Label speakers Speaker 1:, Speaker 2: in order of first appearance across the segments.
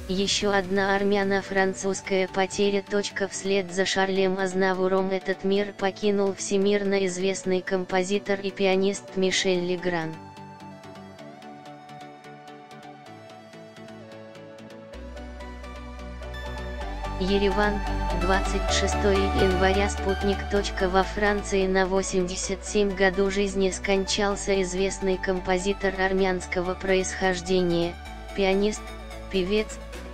Speaker 1: Еще одна армяно-французская потеря. Вслед за Шарлем Азнавуром этот мир покинул всемирно известный композитор и пианист Мишель Легран. Ереван, 26 января. Спутник. Во Франции на 87 году жизни скончался известный композитор армянского происхождения, пианист, певец,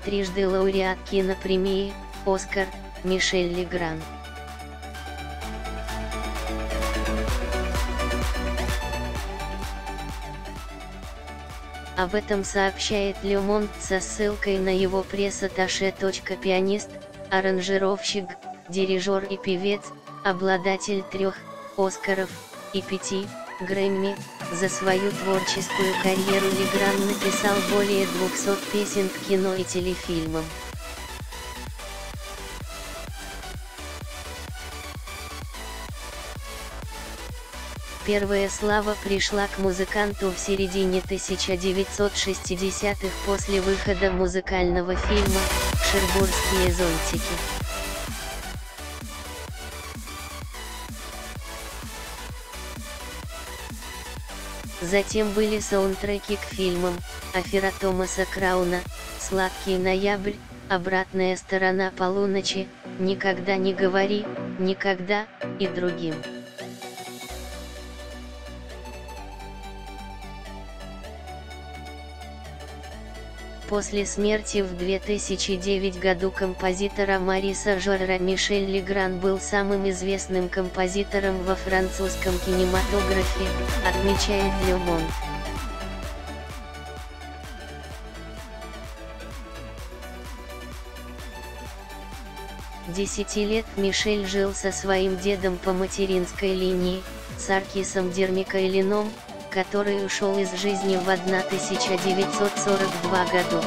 Speaker 1: трижды лауреат кинопремии «Оскар» Мишель Легран. Об этом сообщает Le Monde со ссылкой на его пресс-атташе. Пианист, аранжировщик, дирижер и певец, обладатель 3 Оскаров и 5 Грэмми. За свою творческую карьеру Легран написал более 200 песен к кино и телефильмам. Первая слава пришла к музыканту в середине 1960-х после выхода музыкального фильма «Шербургские зонтики». Затем были саундтреки к фильмам «Афера Томаса Крауна», «Сладкий ноябрь», «Обратная сторона полуночи», «Никогда не говори, никогда» и другим. После смерти в 2009 году композитора Мариса Жора Мишель Легран был самым известным композитором во французском кинематографе, отмечает Le Monde. Десяти лет Мишель жил со своим дедом по материнской линии, Саркисом Дермикайлином, который ушел из жизни в 1942 году.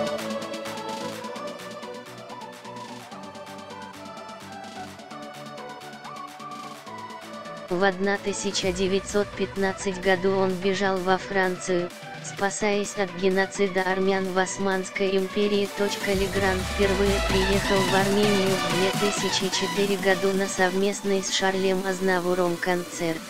Speaker 1: В 1915 году он бежал во Францию, спасаясь от геноцида армян в Османской империи. Легран впервые приехал в Армению в 2004 году на совместный с Шарлем Азнавуром концерт.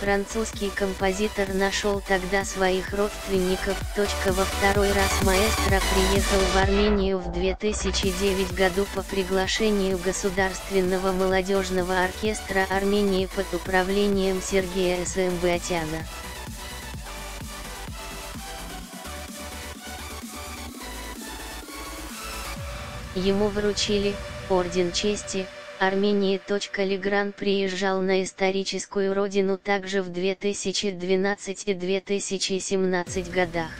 Speaker 1: Французский композитор нашел тогда своих родственников. Во второй раз маэстро приехал в Армению в 2009 году по приглашению Государственного молодежного оркестра Армении под управлением Сергея Сэмбатяна. Ему вручили Орден Чести Армении. Легран приезжал на историческую родину также в 2012 и 2017 годах.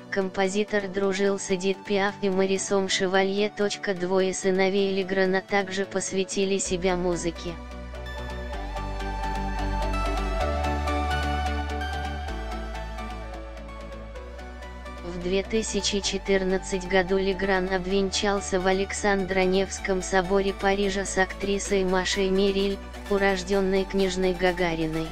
Speaker 1: Композитор дружил с Эдит Пиаф и Марисом Шевалье. Двое сыновей Леграна также посвятили себя музыке. В 2014 году Легран обвенчался в Александро-Невском соборе Парижа с актрисой Машей Мериль, урожденной княжной Гагариной.